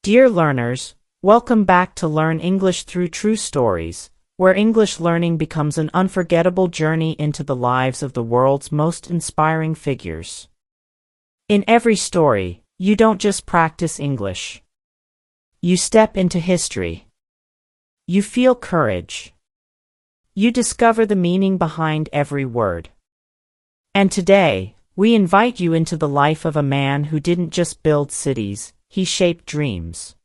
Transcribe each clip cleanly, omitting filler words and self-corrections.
Dear learners, welcome back to Learn English Through True Stories, where English learning becomes an unforgettable journey into the lives of the world's most inspiring figures. In every story, you don't just practice English. You step into history. You feel courage. You discover the meaning behind every word. And today, we invite you into the life of a man who didn't just build cities, he shaped dreams.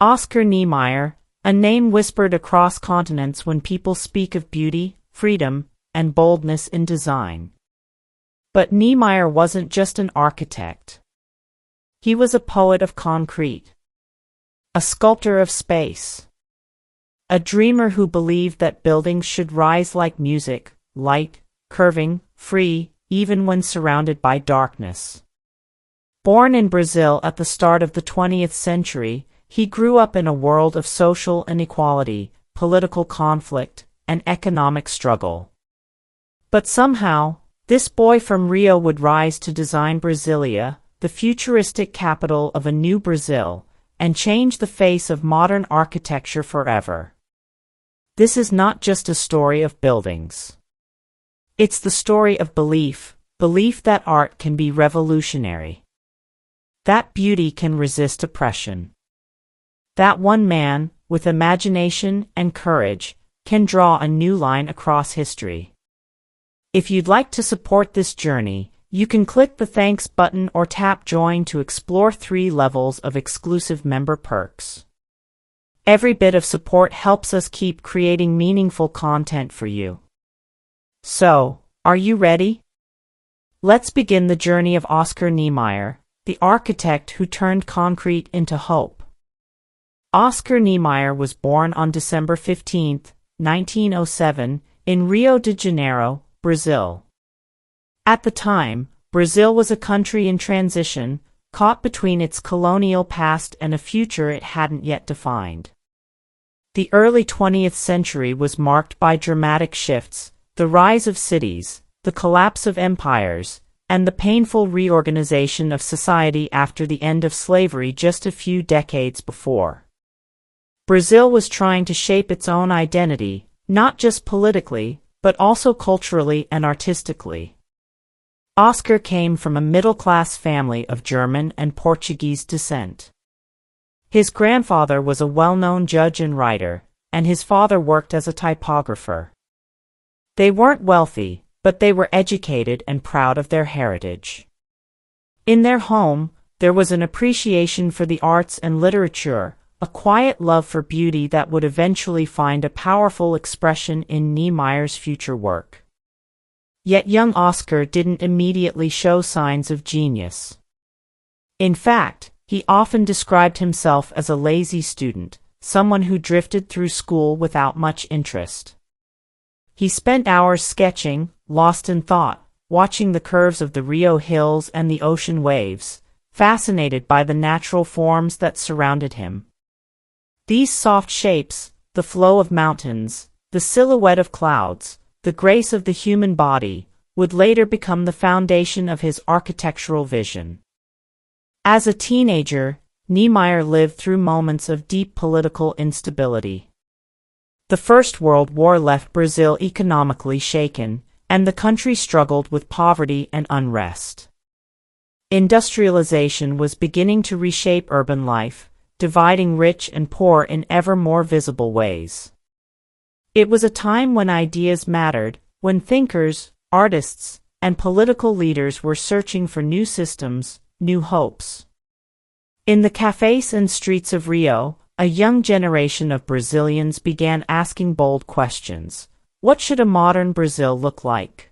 Oscar Niemeyer, a name whispered across continents when people speak of beauty, freedom, and boldness in design. But Niemeyer wasn't just an architect. He was a poet of concrete, a sculptor of space, a dreamer who believed that buildings should rise like music, light, curving, free, even when surrounded by darkness. Born in Brazil at the start of the 20th century, he grew up in a world of social inequality, political conflict, and economic struggle. But somehow, this boy from Rio would rise to design Brasília, the futuristic capital of a new Brazil, and change the face of modern architecture forever. This is not just a story of buildings. It's the story of belief that art can be revolutionary. That beauty can resist oppression. That one man, with imagination and courage, can draw a new line across history. If you'd like to support this journey, you can click the thanks button or tap join to explore 3 levels of exclusive member perks. Every bit of support helps us keep creating meaningful content for you. So, are you ready? Let's begin the journey of Oscar Niemeyer, the architect who turned concrete into hope. Oscar Niemeyer was born on December 15, 1907, in Rio de Janeiro, Brazil. At the time, Brazil was a country in transition, caught between its colonial past and a future it hadn't yet defined. The early 20th century was marked by dramatic shifts, the rise of cities, the collapse of empires, and the painful reorganization of society after the end of slavery just a few decades before. Brazil was trying to shape its own identity, not just politically, but also culturally and artistically. Oscar came from a middle-class family of German and Portuguese descent. His grandfather was a well-known judge and writer, and his father worked as a typographer. They weren't wealthy, but they were educated and proud of their heritage. In their home, there was an appreciation for the arts and literature, a quiet love for beauty that would eventually find a powerful expression in Niemeyer's future work. Yet young Oscar didn't immediately show signs of genius. In fact, he often described himself as a lazy student, someone who drifted through school without much interest. He spent hours sketching, lost in thought, watching the curves of the Rio hills and the ocean waves, fascinated by the natural forms that surrounded him. These soft shapes, the flow of mountains, the silhouette of clouds, the grace of the human body, would later become the foundation of his architectural vision. As a teenager, Niemeyer lived through moments of deep political instability. The First World War left Brazil economically shaken, and the country struggled with poverty and unrest. Industrialization was beginning to reshape urban life, dividing rich and poor in ever more visible ways. It was a time when ideas mattered, when thinkers, artists, and political leaders were searching for new systems, new hopes. In the cafes and streets of Rio, a young generation of Brazilians began asking bold questions. What should a modern Brazil look like?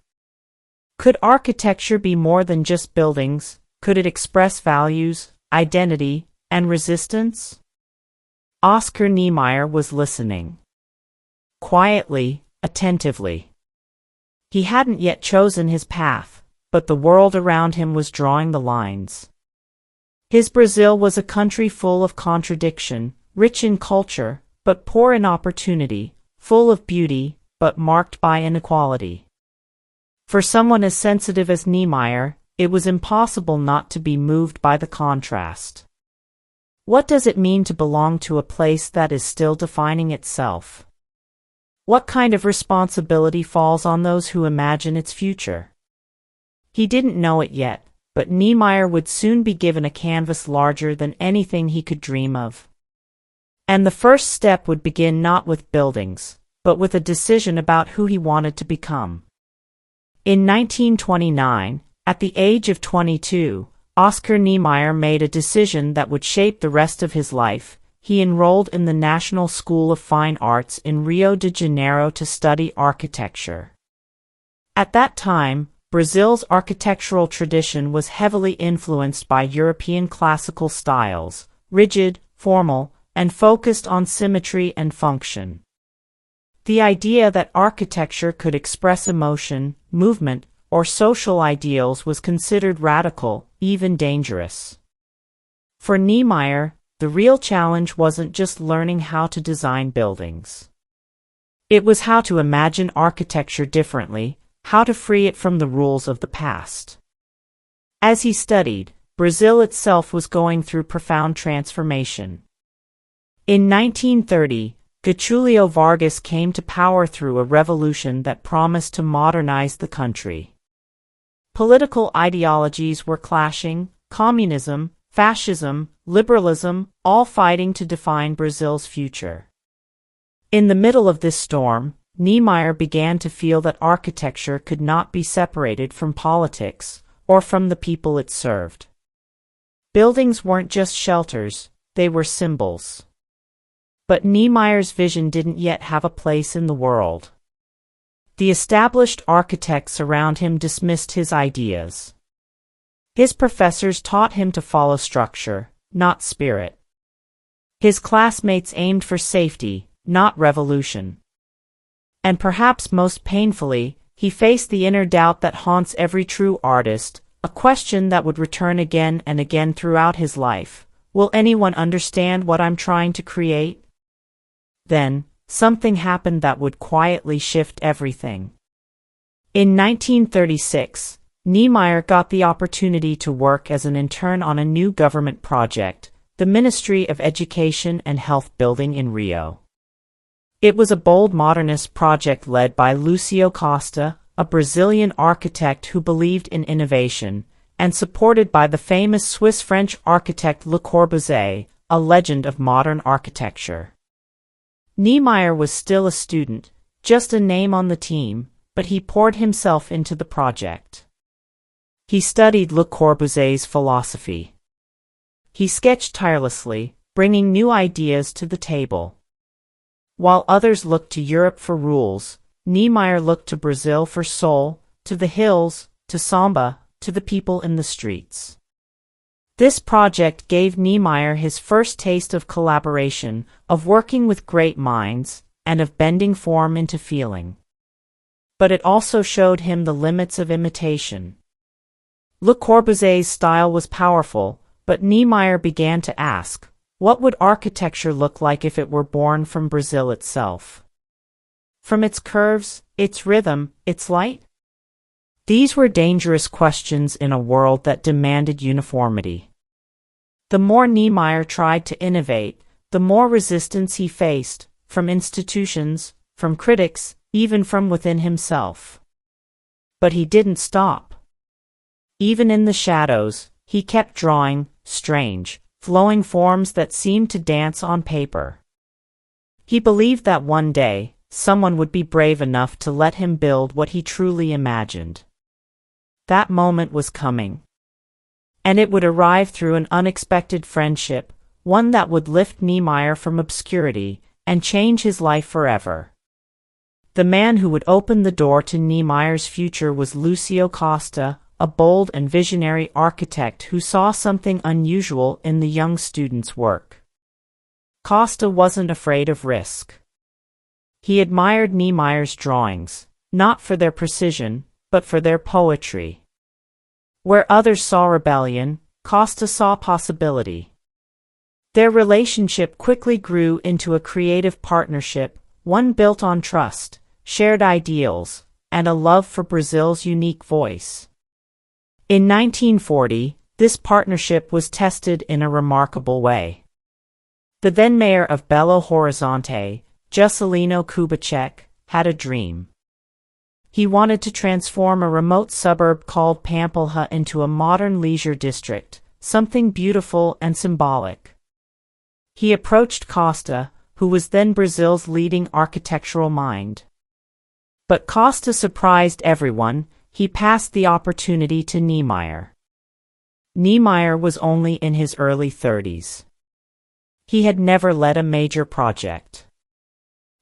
Could architecture be more than just buildings? Could it express values, identity, and resistance? Oscar Niemeyer was listening. Quietly, attentively. He hadn't yet chosen his path, but the world around him was drawing the lines. His Brazil was a country full of contradiction, rich in culture, but poor in opportunity, full of beauty, but marked by inequality. For someone as sensitive as Niemeyer, it was impossible not to be moved by the contrast. What does it mean to belong to a place that is still defining itself? What kind of responsibility falls on those who imagine its future? He didn't know it yet, but Niemeyer would soon be given a canvas larger than anything he could dream of. And the first step would begin not with buildings, but with a decision about who he wanted to become. In 1929, at the age of 22, Oscar Niemeyer made a decision that would shape the rest of his life. He enrolled in the National School of Fine Arts in Rio de Janeiro to study architecture. At that time, Brazil's architectural tradition was heavily influenced by European classical styles, rigid, formal, and focused on symmetry and function. The idea that architecture could express emotion, movement, or social ideals was considered radical, even dangerous. For Niemeyer, the real challenge wasn't just learning how to design buildings. It was how to imagine architecture differently, how to free it from the rules of the past. As he studied, Brazil itself was going through profound transformation. In 1930, Getúlio Vargas came to power through a revolution that promised to modernize the country. Political ideologies were clashing: communism, fascism, liberalism, all fighting to define Brazil's future. In the middle of this storm, Niemeyer began to feel that architecture could not be separated from politics, or from the people it served. Buildings weren't just shelters, they were symbols. But Niemeyer's vision didn't yet have a place in the world. The established architects around him dismissed his ideas. His professors taught him to follow structure, not spirit. His classmates aimed for safety, not revolution. And perhaps most painfully, he faced the inner doubt that haunts every true artist, a question that would return again and again throughout his life. Will anyone understand what I'm trying to create? Then, something happened that would quietly shift everything. In 1936, Niemeyer got the opportunity to work as an intern on a new government project, the Ministry of Education and Health building in Rio. It was a bold modernist project led by Lúcio Costa, a Brazilian architect who believed in innovation, and supported by the famous Swiss-French architect Le Corbusier, a legend of modern architecture. Niemeyer was still a student, just a name on the team, but he poured himself into the project. He studied Le Corbusier's philosophy. He sketched tirelessly, bringing new ideas to the table. While others looked to Europe for rules, Niemeyer looked to Brazil for soul, to the hills, to samba, to the people in the streets. This project gave Niemeyer his first taste of collaboration, of working with great minds, and of bending form into feeling. But it also showed him the limits of imitation. Le Corbusier's style was powerful, but Niemeyer began to ask, what would architecture look like if it were born from Brazil itself? From its curves, its rhythm, its light? These were dangerous questions in a world that demanded uniformity. The more Niemeyer tried to innovate, the more resistance he faced, from institutions, from critics, even from within himself. But he didn't stop. Even in the shadows, he kept drawing strange, flowing forms that seemed to dance on paper. He believed that one day, someone would be brave enough to let him build what he truly imagined. That moment was coming. And it would arrive through an unexpected friendship, one that would lift Niemeyer from obscurity and change his life forever. The man who would open the door to Niemeyer's future was Lúcio Costa, a bold and visionary architect who saw something unusual in the young student's work. Costa wasn't afraid of risk. He admired Niemeyer's drawings, not for their precision, but for their poetry. Where others saw rebellion, Costa saw possibility. Their relationship quickly grew into a creative partnership, one built on trust, shared ideals, and a love for Brazil's unique voice. In 1940, this partnership was tested in a remarkable way. The then mayor of Belo Horizonte, Juscelino Kubitschek, had a dream. He wanted to transform a remote suburb called Pampulha into a modern leisure district, something beautiful and symbolic. He approached Costa, who was then Brazil's leading architectural mind. But Costa surprised everyone. He passed the opportunity to Niemeyer. Niemeyer was only in his early 30s. He had never led a major project.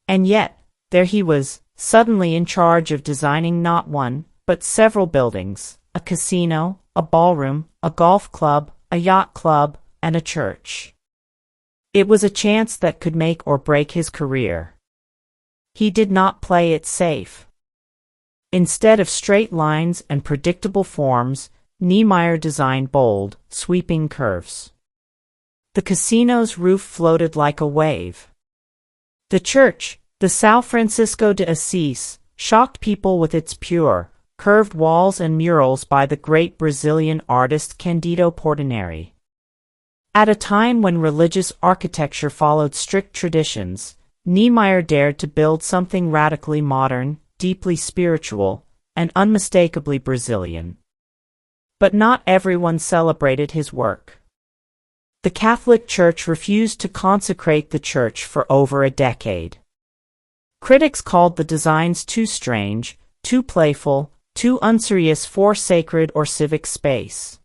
And yet, there he was, suddenly in charge of designing not one, but several buildings, a casino, a ballroom, a golf club, a yacht club, and a church. It was a chance that could make or break his career. He did not play it safe. Instead of straight lines and predictable forms, Niemeyer designed bold, sweeping curves. The casino's roof floated like a wave. The church, the São Francisco de Assis, shocked people with its pure, curved walls and murals by the great Brazilian artist Cândido Portinari. At a time when religious architecture followed strict traditions, Niemeyer dared to build something radically modern, deeply spiritual, and unmistakably Brazilian. But not everyone celebrated his work. The Catholic Church refused to consecrate the church for over a decade. Critics called the designs too strange, too playful, too unserious for sacred or civic space.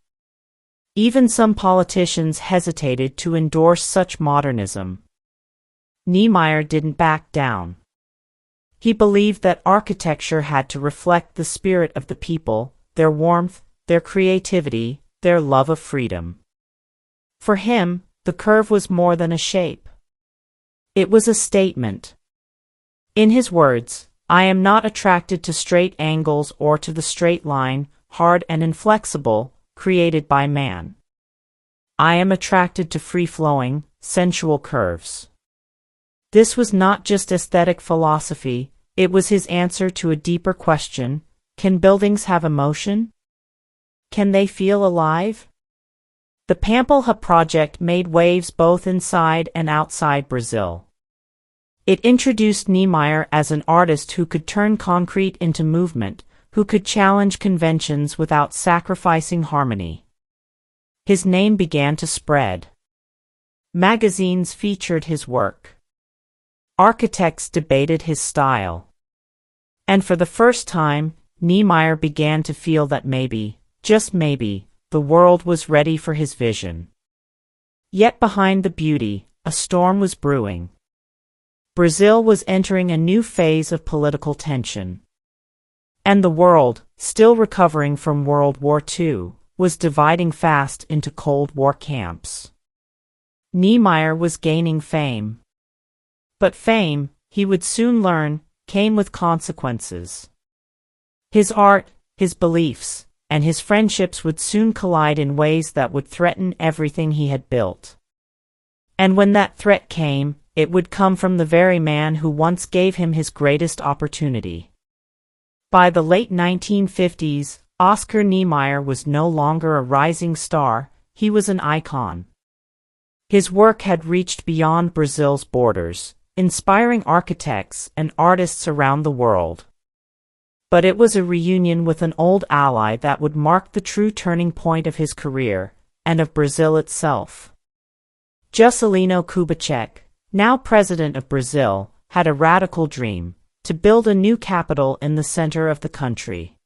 Even some politicians hesitated to endorse such modernism. Niemeyer didn't back down. He believed that architecture had to reflect the spirit of the people, their warmth, their creativity, their love of freedom. For him, the curve was more than a shape. It was a statement. In his words, "I am not attracted to straight angles or to the straight line, hard and inflexible, created by man. I am attracted to free-flowing, sensual curves." This was not just aesthetic philosophy, it was his answer to a deeper question: can buildings have emotion? Can they feel alive? The Pampulha project made waves both inside and outside Brazil. It introduced Niemeyer as an artist who could turn concrete into movement, who could challenge conventions without sacrificing harmony. His name began to spread. Magazines featured his work. Architects debated his style. And for the first time, Niemeyer began to feel that maybe, just maybe, the world was ready for his vision. Yet behind the beauty, a storm was brewing. Brazil was entering a new phase of political tension. And the world, still recovering from World War II, was dividing fast into Cold War camps. Niemeyer was gaining fame. But fame, he would soon learn, came with consequences. His art, his beliefs, and his friendships would soon collide in ways that would threaten everything he had built. And when that threat came, it would come from the very man who once gave him his greatest opportunity. By the late 1950s, Oscar Niemeyer was no longer a rising star, he was an icon. His work had reached beyond Brazil's borders, inspiring architects and artists around the world. But it was a reunion with an old ally that would mark the true turning point of his career, and of Brazil itself. Juscelino Kubitschek, now president of Brazil, had a radical dream: to build a new capital in the center of the country.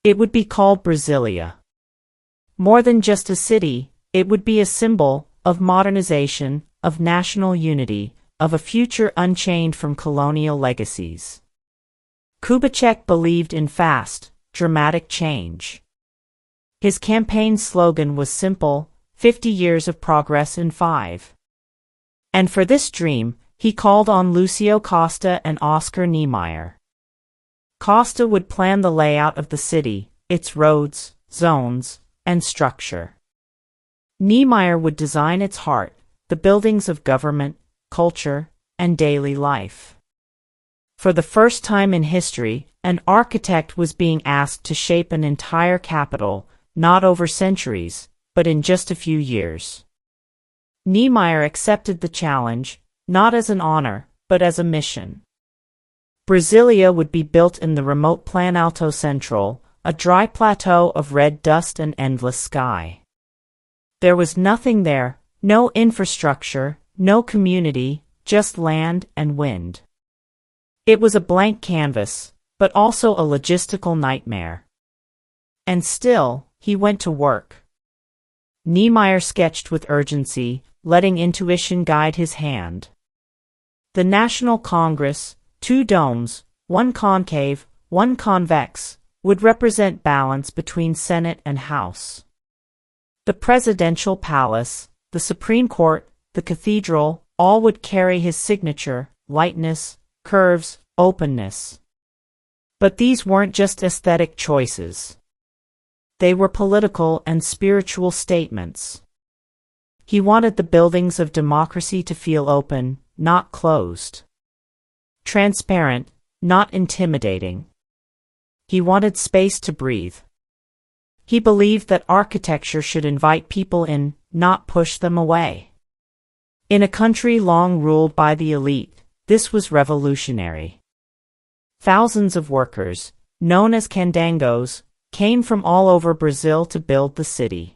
It would be called Brasília. More than just a city, it would be a symbol of modernization, of national unity, of a future unchained from colonial legacies. Kubitschek believed in fast, dramatic change. His campaign slogan was simple: 50 years of progress in 5. And for this dream, he called on Lúcio Costa and Oscar Niemeyer. Costa would plan the layout of the city, its roads, zones, and structure. Niemeyer would design its heart, the buildings of government, culture, and daily life. For the first time in history, an architect was being asked to shape an entire capital, not over centuries, but in just a few years. Niemeyer accepted the challenge, not as an honor, but as a mission. Brasília would be built in the remote Planalto Central, a dry plateau of red dust and endless sky. There was nothing there, no infrastructure, no community, just land and wind. It was a blank canvas, but also a logistical nightmare. And still, he went to work. Niemeyer sketched with urgency, letting intuition guide his hand. The National Congress, 2 domes, one concave, one convex, would represent balance between Senate and House. The presidential palace, the Supreme Court, the cathedral, all would carry his signature, lightness, curves, openness. But these weren't just aesthetic choices. They were political and spiritual statements. He wanted the buildings of democracy to feel open, not closed. Transparent, not intimidating. He wanted space to breathe. He believed that architecture should invite people in, not push them away. In a country long ruled by the elite, this was revolutionary. Thousands of workers, known as candangos, came from all over Brazil to build the city.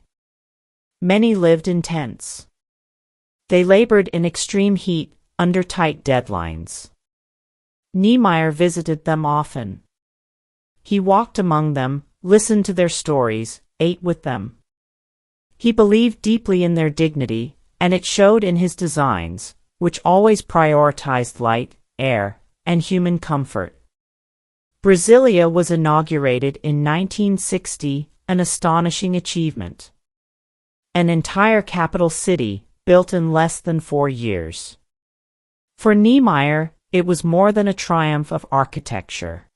Many lived in tents. They labored in extreme heat, under tight deadlines. Niemeyer visited them often. He walked among them, listened to their stories, ate with them. He believed deeply in their dignity, and it showed in his designs, which always prioritized light, air, and human comfort. Brasília was inaugurated in 1960, an astonishing achievement. An entire capital city, built in less than 4 years. For Niemeyer, it was more than a triumph of architecture.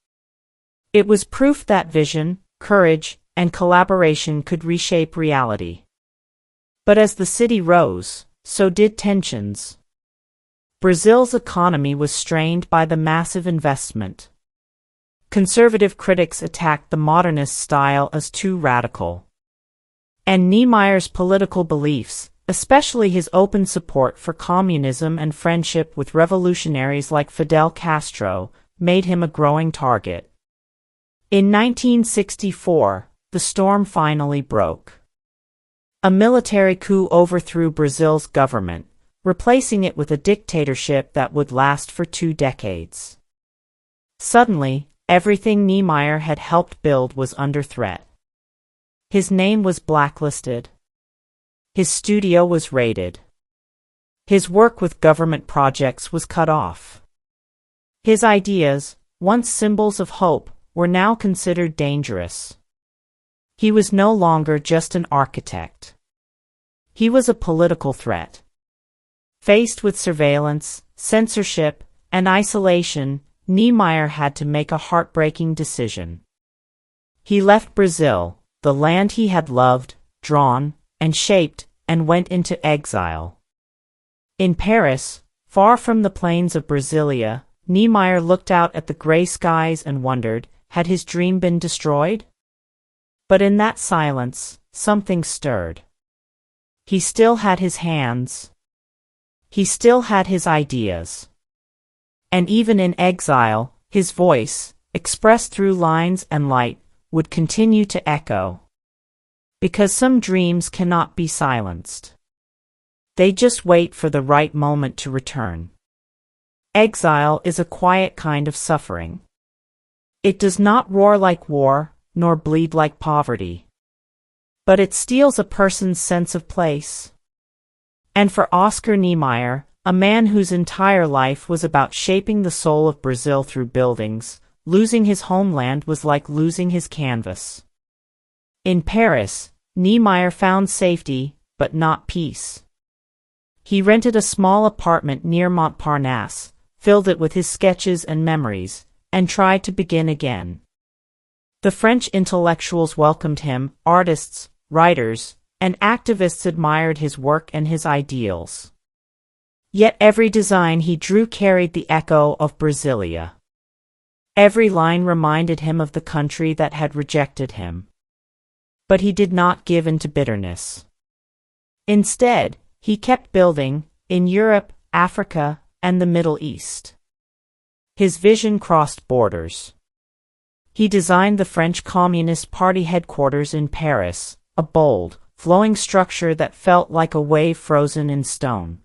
It was proof that vision, courage, and collaboration could reshape reality. But as the city rose, so did tensions. Brazil's economy was strained by the massive investment. Conservative critics attacked the modernist style as too radical. And Niemeyer's political beliefs, especially his open support for communism and friendship with revolutionaries like Fidel Castro, made him a growing target. In 1964, the storm finally broke. A military coup overthrew Brazil's government, replacing it with a dictatorship that would last for 2 decades. Suddenly, everything Niemeyer had helped build was under threat. His name was blacklisted. His studio was raided. His work with government projects was cut off. His ideas, once symbols of hope, were now considered dangerous. He was no longer just an architect. He was a political threat. Faced with surveillance, censorship, and isolation, Niemeyer had to make a heartbreaking decision. He left Brazil, the land he had loved, drawn, and shaped, and went into exile. In Paris, far from the plains of Brasília, Niemeyer looked out at the gray skies and wondered, had his dream been destroyed? But in that silence, something stirred. He still had his hands. He still had his ideas. And even in exile, his voice, expressed through lines and light, would continue to echo. Because some dreams cannot be silenced. They just wait for the right moment to return. Exile is a quiet kind of suffering. It does not roar like war, nor bleed like poverty. But it steals a person's sense of place. And for Oscar Niemeyer, a man whose entire life was about shaping the soul of Brazil through buildings, losing his homeland was like losing his canvas. In Paris, Niemeyer found safety, but not peace. He rented a small apartment near Montparnasse, filled it with his sketches and memories, and tried to begin again. The French intellectuals welcomed him, artists, writers, and activists admired his work and his ideals. Yet every design he drew carried the echo of Brasília. Every line reminded him of the country that had rejected him. But he did not give in to bitterness. Instead, He kept building, in Europe, Africa, and the Middle East. His vision crossed borders. He designed the French Communist Party headquarters in Paris, a bold, flowing structure that felt like a wave frozen in stone.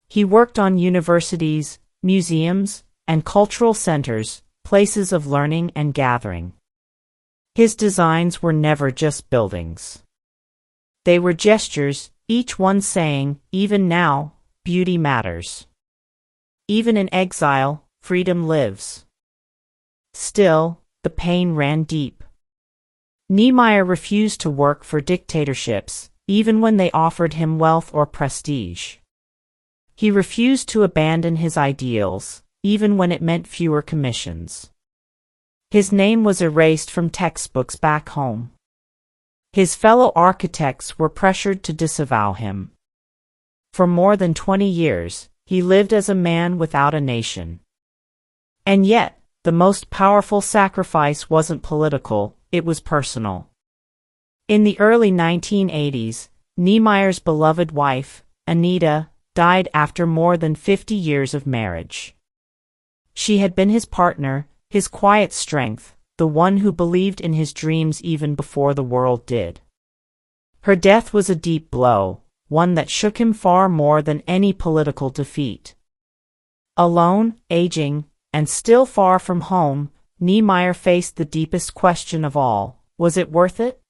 He worked on universities, museums, and cultural centers, places of learning and gathering. His designs were never just buildings. They were gestures, each one saying, even now, beauty matters. Even in exile, freedom lives. Still, the pain ran deep. Niemeyer refused to work for dictatorships, even when they offered him wealth or prestige. He refused to abandon his ideals, even when it meant fewer commissions. His name was erased from textbooks back home. His fellow architects were pressured to disavow him. For more than 20 years, he lived as a man without a nation. And yet, the most powerful sacrifice wasn't political, it was personal. In the early 1980s, Niemeyer's beloved wife, Anita, died after more than 50 years of marriage. She had been his partner, his quiet strength, the one who believed in his dreams even before the world did. Her death was a deep blow, one that shook him far more than any political defeat. Alone, aging, and still far from home, Niemeyer faced the deepest question of all: was it worth it?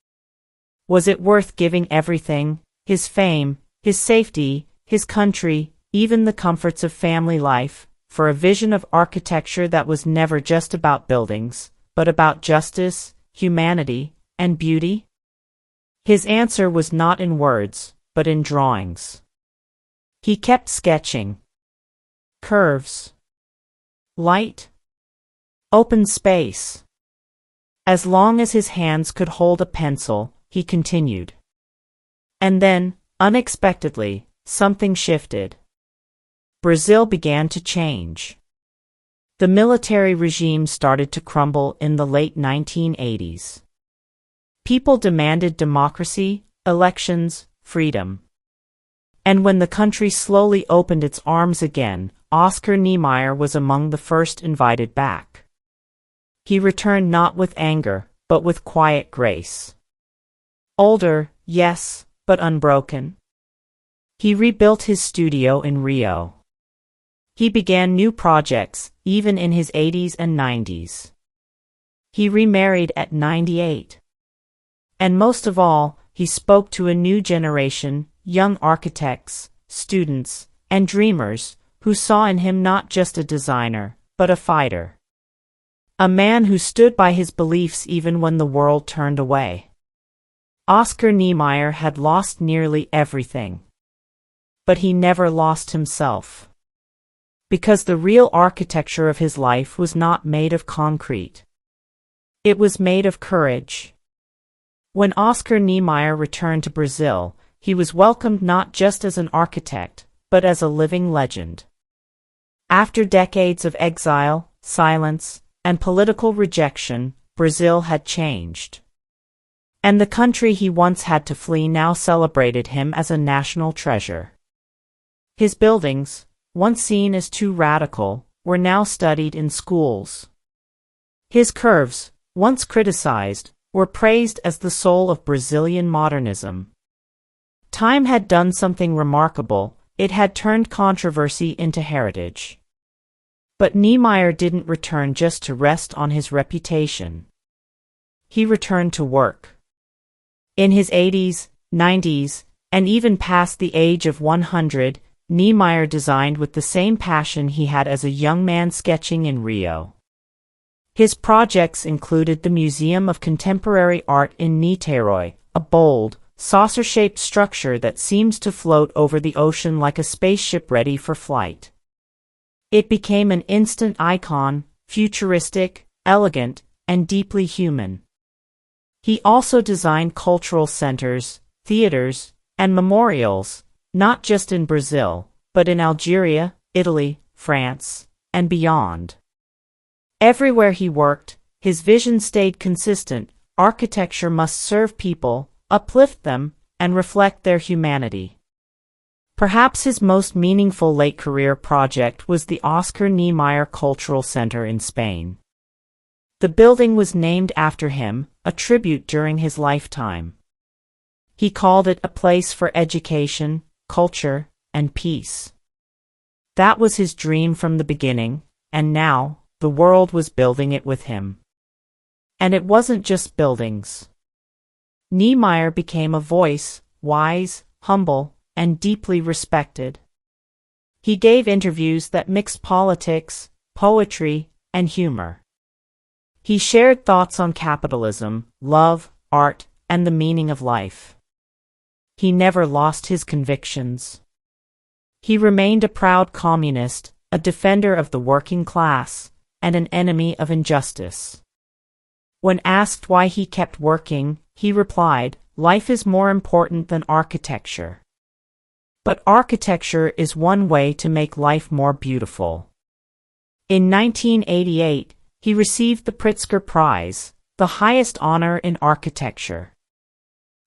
Was it worth giving everything, his fame, his safety, his country, even the comforts of family life, for a vision of architecture that was never just about buildings, but about justice, humanity, and beauty? His answer was not in words, but in drawings. He kept sketching. Curves. Light. Open space. As long as his hands could hold a pencil, he continued. And then, unexpectedly, something shifted. Brazil began to change. The military regime started to crumble in the late 1980s. People demanded democracy, elections, freedom. And when the country slowly opened its arms again, Oscar Niemeyer was among the first invited back. He returned not with anger, but with quiet grace. Older, yes, but unbroken. He rebuilt his studio in Rio. He began new projects, even in his 80s and 90s. He remarried at 98. And most of all, he spoke to a new generation, young architects, students, and dreamers, who saw in him not just a designer, but a fighter. A man who stood by his beliefs even when the world turned away. Oscar Niemeyer had lost nearly everything. But he never lost himself. Because the real architecture of his life was not made of concrete. It was made of courage. When Oscar Niemeyer returned to Brazil, he was welcomed not just as an architect, but as a living legend. After decades of exile, silence, and political rejection, Brazil had changed. And the country he once had to flee now celebrated him as a national treasure. His buildings, once seen as too radical, were now studied in schools. His curves, once criticized, were praised as the soul of Brazilian modernism. Time had done something remarkable, it had turned controversy into heritage. But Niemeyer didn't return just to rest on his reputation. He returned to work. In his 80s, 90s, and even past the age of 100, Niemeyer designed with the same passion he had as a young man sketching in Rio. His projects included the Museum of Contemporary Art in Niterói, a bold, saucer-shaped structure that seems to float over the ocean like a spaceship ready for flight. It became an instant icon, futuristic, elegant, and deeply human. He also designed cultural centers, theaters, and memorials, not just in Brazil, but in Algeria, Italy, France, and beyond. Everywhere he worked, his vision stayed consistent: architecture must serve people, uplift them, and reflect their humanity. Perhaps his most meaningful late-career project was the Oscar Niemeyer Cultural Center in Spain. The building was named after him, a tribute during his lifetime. He called it a place for education, culture, and peace. That was his dream from the beginning, and now, the world was building it with him. And it wasn't just buildings. Niemeyer became a voice, wise, humble, and deeply respected. He gave interviews that mixed politics, poetry, and humor. He shared thoughts on capitalism, love, art, and the meaning of life. He never lost his convictions. He remained a proud communist, a defender of the working class, and an enemy of injustice. When asked why he kept working, he replied, "Life is more important than architecture." But architecture is one way to make life more beautiful. In 1988, he received the Pritzker Prize, the highest honor in architecture.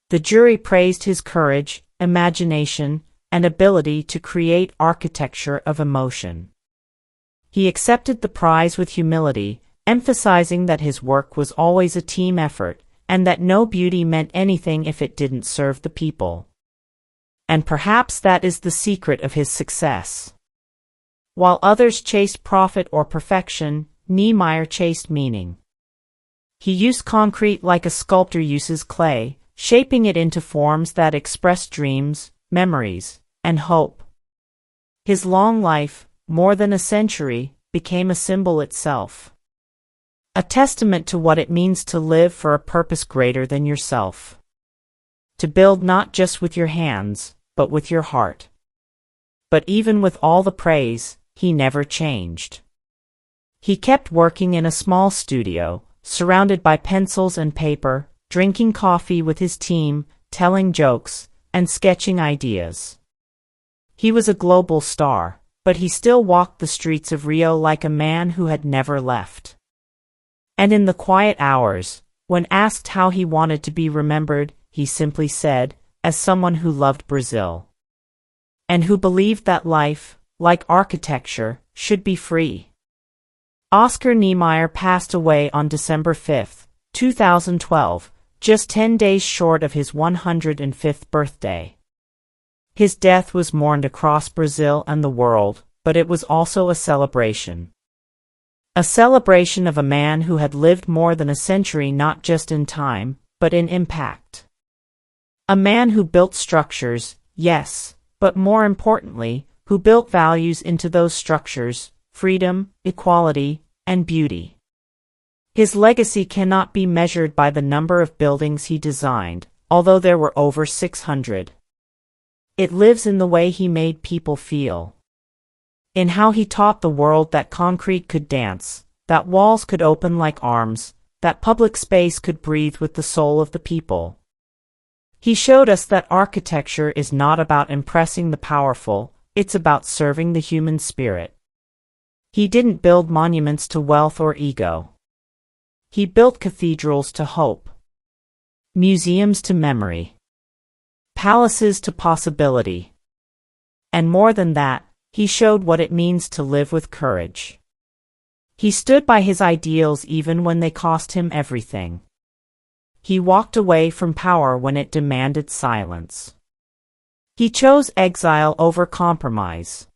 The jury praised his courage, imagination, and ability to create architecture of emotion. He accepted the prize with humility, emphasizing that his work was always a team effort, and that no beauty meant anything if it didn't serve the people. And perhaps that is the secret of his success. While others chased profit or perfection, Niemeyer chased meaning. He used concrete like a sculptor uses clay, shaping it into forms that express dreams, memories, and hope. His long life, more than a century, became a symbol itself. A testament to what it means to live for a purpose greater than yourself. To build not just with your hands, but with your heart. But even with all the praise, he never changed. He kept working in a small studio, surrounded by pencils and paper, drinking coffee with his team, telling jokes, and sketching ideas. He was a global star, but he still walked the streets of Rio like a man who had never left. And in the quiet hours, when asked how he wanted to be remembered, he simply said, as someone who loved Brazil. And who believed that life, like architecture, should be free. Oscar Niemeyer passed away on December 5, 2012, just 10 days short of his 105th birthday. His death was mourned across Brazil and the world, but it was also a celebration. A celebration of a man who had lived more than a century not just in time, but in impact. A man who built structures, yes, but more importantly, who built values into those structures, freedom, equality, and beauty. His legacy cannot be measured by the number of buildings he designed, although there were over 600. It lives in the way he made people feel. In how he taught the world that concrete could dance, that walls could open like arms, that public space could breathe with the soul of the people. He showed us that architecture is not about impressing the powerful, it's about serving the human spirit. He didn't build monuments to wealth or ego. He built cathedrals to hope, museums to memory, palaces to possibility. And more than that, he showed what it means to live with courage. He stood by his ideals even when they cost him everything. He walked away from power when it demanded silence. He chose exile over compromise.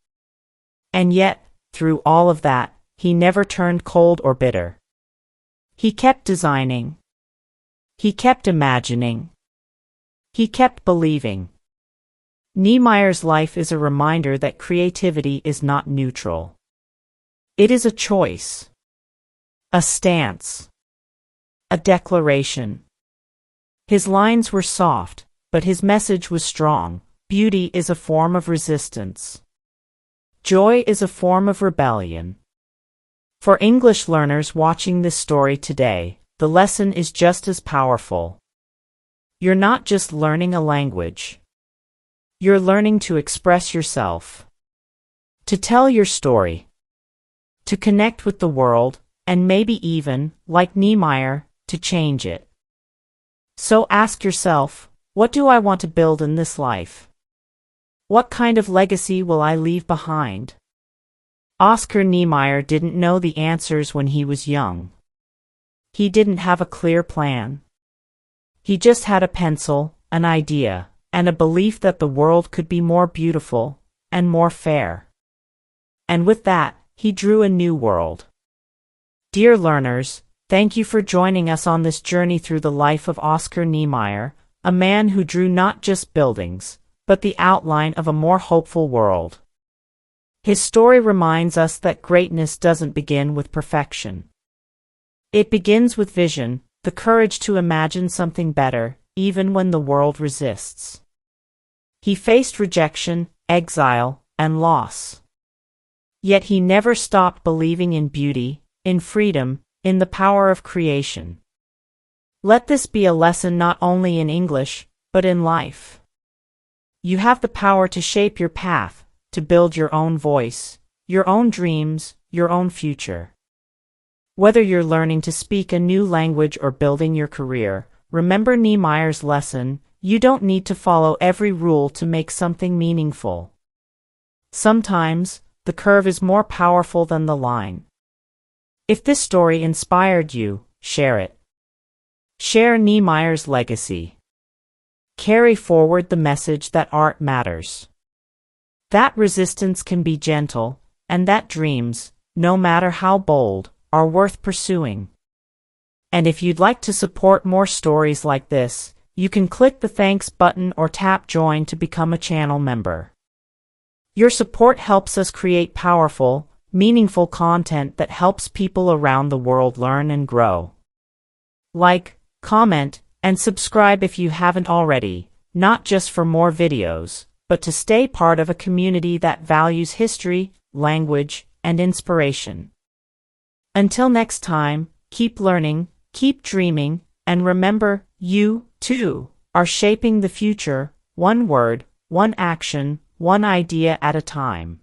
And yet, through all of that, he never turned cold or bitter. He kept designing. He kept imagining. He kept believing. Niemeyer's life is a reminder that creativity is not neutral. It is a choice, a stance, a declaration. His lines were soft, but his message was strong. Beauty is a form of resistance. Joy is a form of rebellion. For English learners watching this story today, the lesson is just as powerful. You're not just learning a language. You're learning to express yourself, to tell your story, to connect with the world, and maybe even, like Niemeyer, to change it. So ask yourself, what do I want to build in this life? What kind of legacy will I leave behind? Oscar Niemeyer didn't know the answers when he was young. He didn't have a clear plan. He just had a pencil, an idea, and a belief that the world could be more beautiful and more fair. And with that, he drew a new world. Dear learners, thank you for joining us on this journey through the life of Oscar Niemeyer, a man who drew not just buildings, but the outline of a more hopeful world. His story reminds us that greatness doesn't begin with perfection. It begins with vision, the courage to imagine something better, even when the world resists. He faced rejection, exile, and loss. Yet he never stopped believing in beauty, in freedom, in the power of creation. Let this be a lesson not only in English, but in life. You have the power to shape your path, to build your own voice, your own dreams, your own future. Whether you're learning to speak a new language or building your career, remember Niemeyer's lesson: you don't need to follow every rule to make something meaningful. Sometimes, the curve is more powerful than the line. If this story inspired you, share it. Share Niemeyer's legacy. Carry forward the message that art matters. That resistance can be gentle, and that dreams, no matter how bold, are worth pursuing. And if you'd like to support more stories like this, you can click the thanks button or tap join to become a channel member. Your support helps us create powerful, meaningful content that helps people around the world learn and grow. Like, comment, and subscribe if you haven't already, not just for more videos, but to stay part of a community that values history, language, and inspiration. Until next time, keep learning, keep dreaming, and remember, you, too, are shaping the future, one word, one action, one idea at a time.